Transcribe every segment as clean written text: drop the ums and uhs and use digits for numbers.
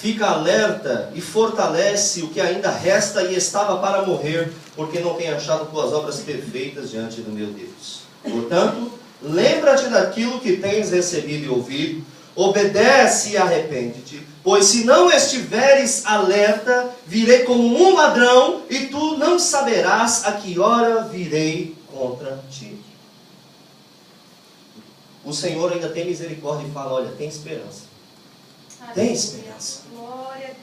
Fica alerta e fortalece o que ainda resta e estava para morrer, porque não tem achado tuas obras perfeitas diante do meu Deus. Portanto, lembra-te daquilo que tens recebido e ouvido, obedece e arrepende-te, pois se não estiveres alerta, virei como um ladrão, e tu não saberás a que hora virei contra ti. O Senhor ainda tem misericórdia e fala, olha, tem esperança. Tem esperança.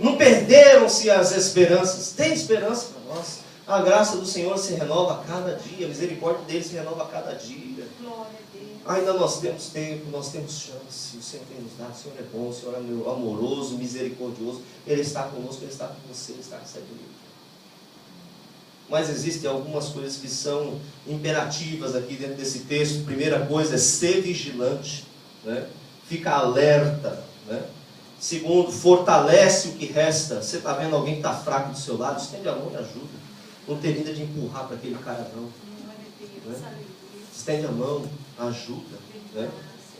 Não perderam-se as esperanças. Tem esperança para nós. A graça do Senhor se renova a cada dia. A misericórdia dele se renova a cada dia. Ainda nós temos tempo, nós temos chance. O Senhor tem nos dado. O Senhor é bom, o Senhor é amoroso, misericordioso. Ele está conosco, Ele está com você, Ele está comigo. Mas existem algumas coisas que são imperativas aqui dentro desse texto. Primeira coisa é ser vigilante, né? Fica alerta, né? Segundo, fortalece o que resta. Você está vendo alguém que está fraco do seu lado? Estende a mão e ajuda. Não termina de empurrar para aquele cara não. Né? Estende a mão, ajuda. Né?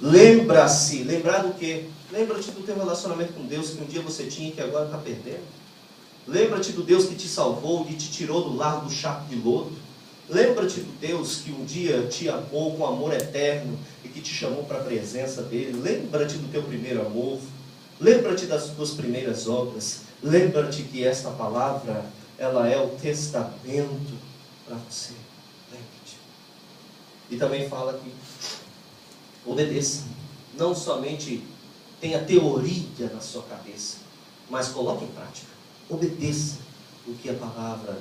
Lembra-se. Lembrar do quê? Lembra-te do teu relacionamento com Deus que um dia você tinha e que agora está perdendo. Lembra-te do Deus que te salvou e te tirou do largo do charco de lodo. Lembra-te do Deus que um dia te amou com amor eterno e que te chamou para a presença dele. Lembra-te do teu primeiro amor. Lembra-te das tuas primeiras obras. Lembra-te que esta palavra, ela é o testamento para você. Lembra-te. E também fala que obedeça. Não somente tenha teoria na sua cabeça, mas coloque em prática. Obedeça o que a palavra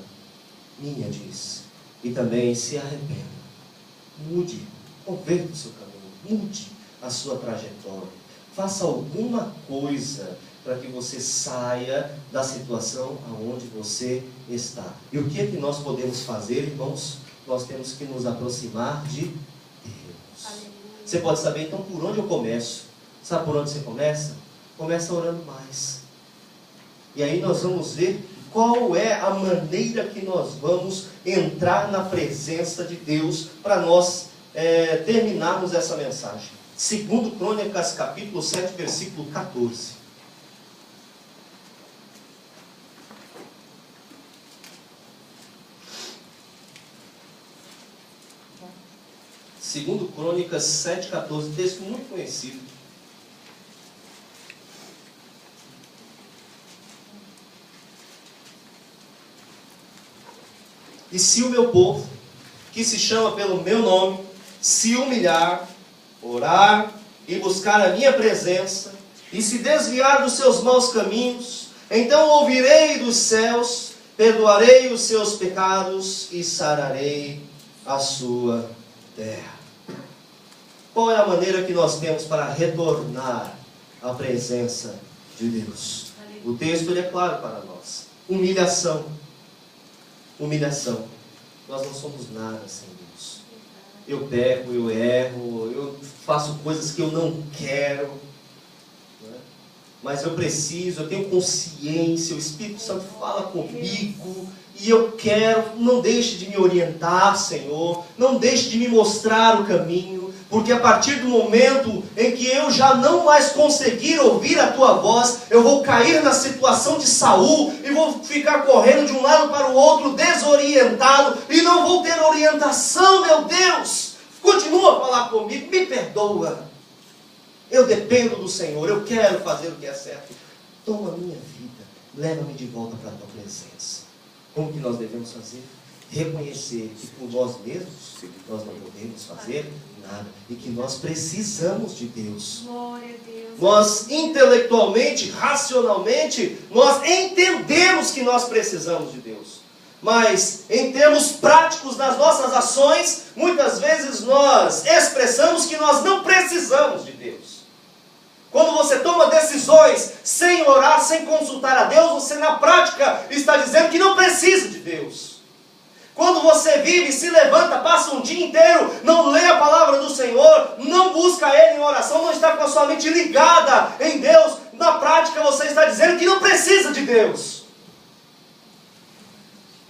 minha diz. E também se arrependa. Mude, converta o seu caminho. Mude a sua trajetória. Faça alguma coisa para que você saia da situação aonde você está. E o que é que nós podemos fazer, irmãos? Nós temos que nos aproximar de Deus. Aleluia. Você pode saber, então, por onde eu começo? Sabe por onde você começa? Começa orando mais. E aí nós vamos ver qual é a maneira que nós vamos entrar na presença de Deus para nós terminarmos essa mensagem. 2 Crônicas, capítulo 7, versículo 14. Segundo Crônicas 7, 14, texto muito conhecido. E se o meu povo, que se chama pelo meu nome, se humilhar, orar e buscar a minha presença, e se desviar dos seus maus caminhos, então ouvirei dos céus, perdoarei os seus pecados e sararei a sua terra. Qual é a maneira que nós temos para retornar à presença de Deus? O texto ele é claro para nós. Humilhação. Humilhação. Nós não somos nada sem Deus. Eu peco, eu erro, eu faço coisas que eu não quero, né? Mas eu preciso, eu tenho consciência, o Espírito Santo fala comigo, e eu quero, não deixe de me orientar, Senhor, não deixe de me mostrar o caminho, porque a partir do momento em que eu já não mais conseguir ouvir a Tua voz, eu vou cair na situação de Saul, e vou ficar correndo de um lado para o outro, desorientado, e não vou ter orientação, meu Deus. Continua a falar comigo, me perdoa. Eu dependo do Senhor, eu quero fazer o que é certo. Toma a minha vida, leva-me de volta para a Tua presença. Como que nós devemos fazer? Reconhecer que por nós mesmos nós não podemos fazer nada e que nós precisamos de Deus. Glória a Deus. Nós intelectualmente, racionalmente, nós entendemos que nós precisamos de Deus. Mas em termos práticos das nossas ações, muitas vezes nós expressamos que nós não precisamos de Deus. Quando você toma decisões sem orar, sem consultar a Deus, você na prática está dizendo que não precisa de Deus. Quando você vive, se levanta, passa um dia inteiro, não lê a palavra do Senhor, não busca Ele em oração, não está com a sua mente ligada em Deus, na prática você está dizendo que não precisa de Deus.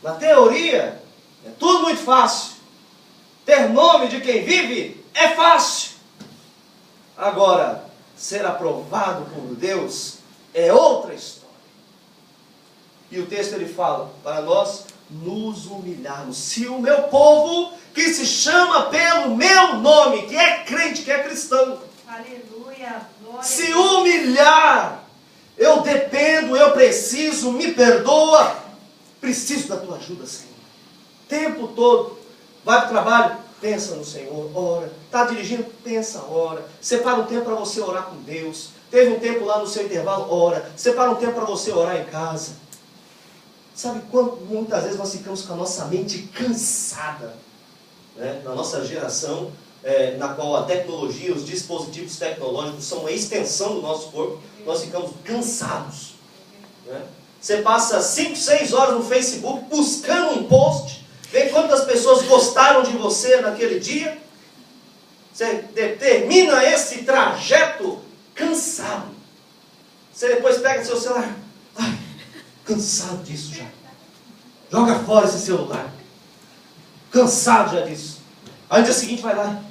Na teoria, é tudo muito fácil. Ter nome de quem vive é fácil. Agora, ser aprovado por Deus é outra história. E o texto ele fala para nós nos humilharmos. Se o meu povo, que se chama pelo meu nome, que é crente, que é cristão, aleluia, glória, se humilhar, eu dependo, eu preciso, me perdoa, preciso da tua ajuda, Senhor. O tempo todo, vai para o trabalho, pensa no Senhor, ora. Está dirigindo, pensa, ora. Separa um tempo para você orar com Deus. Teve um tempo lá no seu intervalo, ora. Separa um tempo para você orar em casa. Sabe quanto muitas vezes nós ficamos com a nossa mente cansada, né? Na nossa geração, na qual a tecnologia, os dispositivos tecnológicos são uma extensão do nosso corpo, nós ficamos cansados, né? Você passa 5, 6 horas no Facebook buscando um post, vê quantas pessoas gostaram de você naquele dia. Você termina esse trajeto cansado. Você depois pega seu celular, ai, cansado disso já. Joga fora esse celular. Cansado já disso. Aí no dia seguinte vai lá.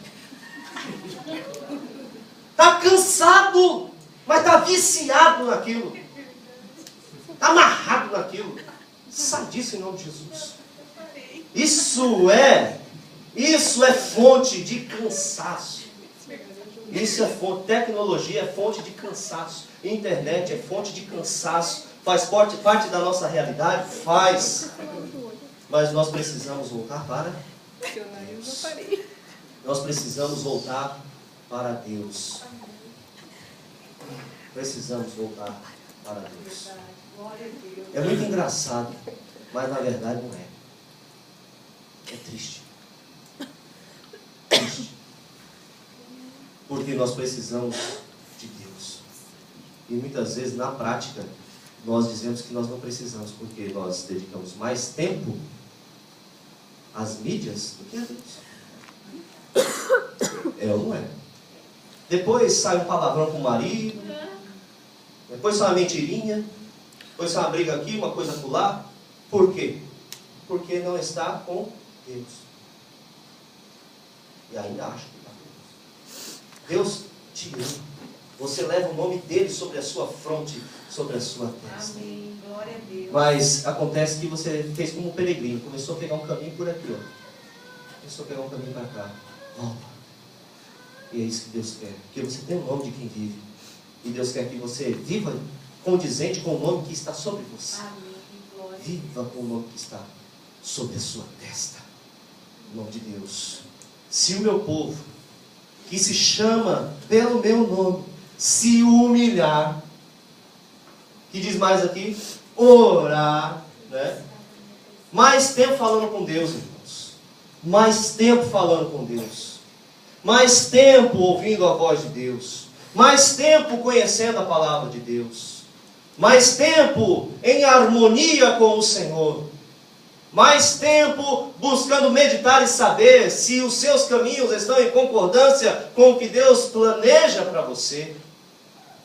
Está cansado, mas está viciado naquilo. Está amarrado naquilo. Sai disso em nome de Jesus. Isso é fonte de cansaço. Isso é fonte, tecnologia é fonte de cansaço. Internet é fonte de cansaço. Faz parte da nossa realidade? Faz. Mas nós precisamos voltar para Deus. Nós precisamos voltar para Deus. Precisamos voltar para Deus. É muito engraçado, mas na verdade não é. É triste. Triste. Porque nós precisamos de Deus. E muitas vezes, na prática, nós dizemos que nós não precisamos, porque nós dedicamos mais tempo às mídias do que a Deus. É ou não é? Depois sai um palavrão com o marido, depois sai uma mentirinha, depois sai uma briga aqui, uma coisa acolá. Por quê? Porque não está com Deus. E ainda acha que está com Deus. Deus te ama. Você leva o nome dele sobre a sua fronte, sobre a sua testa. Amém. Glória a Deus. Mas acontece que você fez como um peregrino, começou a pegar um caminho por aqui, ó. Começou a pegar um caminho para cá. Volta. E é isso que Deus quer. Porque você tem o nome de quem vive. E Deus quer que você viva condizente com o nome que está sobre você. Amém. Glória. Viva com o nome que está sobre a sua testa. Em nome de Deus. Se o meu povo, que se chama pelo meu nome, se humilhar, que diz mais aqui? Orar, né? Mais tempo falando com Deus, irmãos. Mais tempo falando com Deus. Mais tempo ouvindo a voz de Deus. Mais tempo conhecendo a palavra de Deus. Mais tempo em harmonia com o Senhor. Mais tempo buscando meditar e saber se os seus caminhos estão em concordância com o que Deus planeja para você.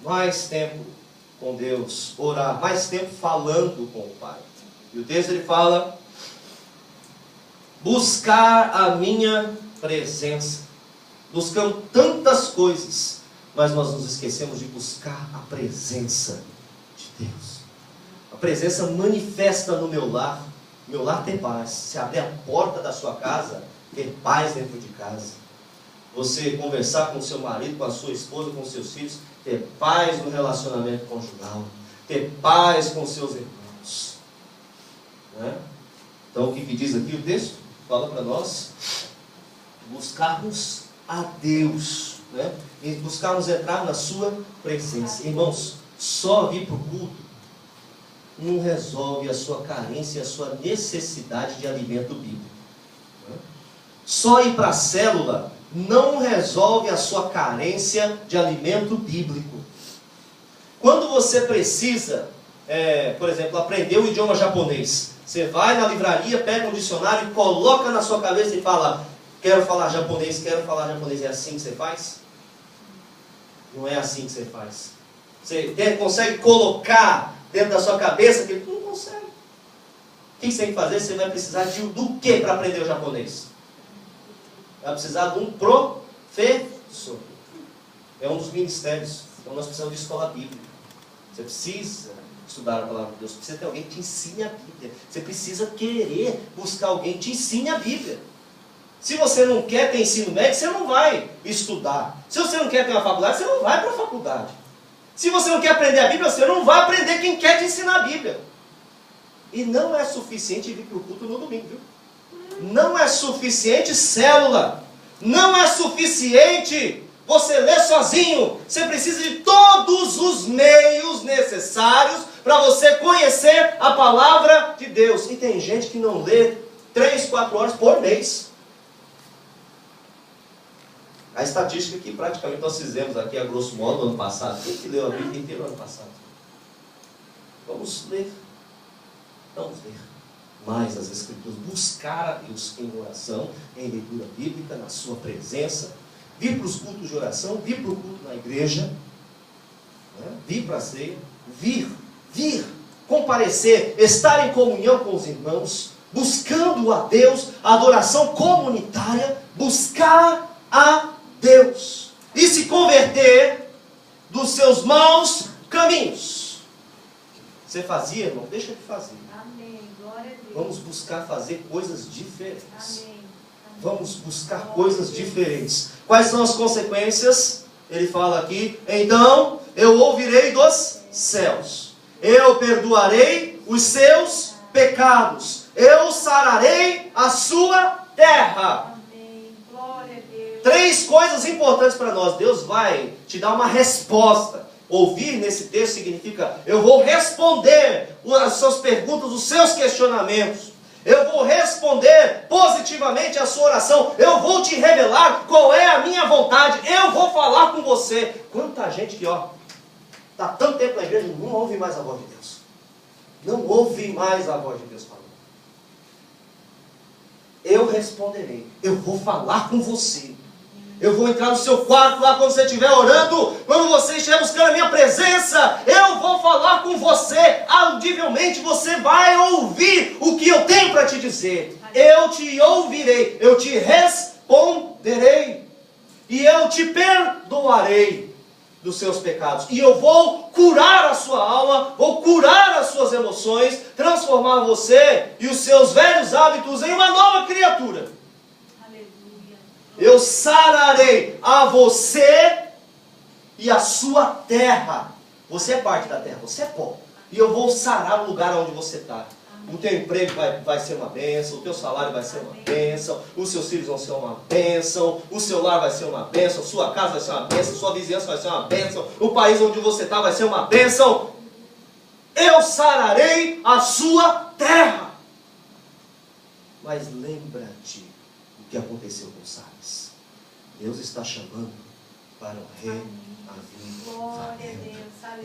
Mais tempo com Deus, orar, mais tempo falando com o Pai. E o texto ele fala: buscar a minha presença. Buscamos tantas coisas, mas nós nos esquecemos de buscar a presença de Deus. A presença manifesta no meu lar. Meu lar tem paz. Se abrir a porta da sua casa, ter paz dentro de casa. Você conversar com o seu marido, com a sua esposa, com os seus filhos, ter paz no relacionamento conjugal, ter paz com seus irmãos, né? Então o que diz aqui o texto? Fala para nós buscarmos a Deus, né? E buscarmos entrar na sua presença. Irmãos, só vir para o culto não resolve a sua carência e a sua necessidade de alimento bíblico, né? Só ir para a célula não resolve a sua carência de alimento bíblico. Quando você precisa, por exemplo, aprender o idioma japonês, você vai na livraria, pega um dicionário e coloca na sua cabeça e fala: quero falar japonês, quero falar japonês. É assim que você faz? Não é assim que você faz. Você consegue colocar dentro da sua cabeça que não consegue. O que você tem que fazer? Você vai precisar do que para aprender o japonês? Vai precisar de um professor. É um dos ministérios. Então nós precisamos de escola bíblica. Você precisa estudar a palavra de Deus. Você precisa ter alguém que te ensine a Bíblia. Você precisa querer buscar alguém que te ensine a Bíblia. Se você não quer ter ensino médio, você não vai estudar. Se você não quer ter uma faculdade, você não vai para a faculdade. Se você não quer aprender a Bíblia, você não vai aprender quem quer te ensinar a Bíblia. E não é suficiente vir para o culto no domingo, viu? Não é suficiente célula. Não é suficiente você ler sozinho. Você precisa de todos os meios necessários para você conhecer a palavra de Deus. E tem gente que não lê 3, 4 horas por mês. A estatística que praticamente nós fizemos aqui, a grosso modo, no ano passado. Quem que leu a Bíblia inteira no ano passado? Vamos ler. Vamos ler mais as Escrituras. Buscar a Deus em oração, em leitura bíblica, na sua presença. Vir para os cultos de oração, vir para o culto na igreja. Né? Vir para a ceia. Vir, comparecer, estar em comunhão com os irmãos. Buscando a Deus, a adoração comunitária. Buscar a Deus e se converter dos seus maus caminhos. Você fazia, irmão? Deixa de fazer. Amém. Glória a Deus. Vamos buscar fazer coisas diferentes. Amém. Vamos buscar coisas diferentes. Quais são as consequências? Ele fala aqui: então eu ouvirei dos céus, eu perdoarei os seus pecados, eu sararei a sua terra. 3 coisas importantes para nós. Deus vai te dar uma resposta. Ouvir nesse texto significa: eu vou responder as suas perguntas, os seus questionamentos. Eu vou responder positivamente a sua oração. Eu vou te revelar qual é a minha vontade. Eu vou falar com você. Quanta gente que, está tanto tempo na igreja, não ouve mais a voz de Deus. Não ouve mais a voz de Deus falando. Eu responderei. Eu vou falar com você. Eu vou entrar no seu quarto lá quando você estiver orando, quando você estiver buscando a minha presença, eu vou falar com você, audivelmente você vai ouvir o que eu tenho para te dizer. Eu te ouvirei, eu te responderei, e eu te perdoarei dos seus pecados, e eu vou curar a sua alma, vou curar as suas emoções, transformar você e os seus velhos hábitos em uma nova criatura. Eu sararei a você e a sua terra. Você é parte da terra, você é pó. E eu vou sarar o lugar onde você está. O teu emprego vai ser uma bênção, o teu salário vai ser uma bênção, os seus filhos vão ser uma bênção, o seu lar vai ser uma bênção, sua casa vai ser uma bênção, sua vizinhança vai ser uma bênção, o país onde você está vai ser uma bênção. Eu sararei a sua terra. Mas lembra-te o que aconteceu com Sardes. Deus está chamando para um reavivamento.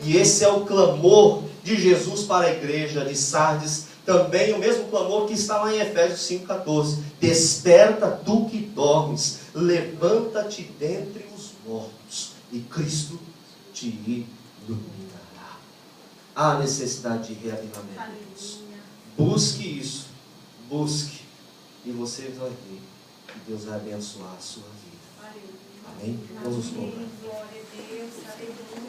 E esse é o clamor de Jesus para a igreja de Sardes. Também o mesmo clamor que está lá em Efésios 5,14. Desperta tu que dormes, levanta-te dentre os mortos, e Cristo te iluminará. Há necessidade de reavivamento. Busque isso. Busque. E você vai ver que Deus vai abençoar a sua vida. Amém? Vamos nos colocar.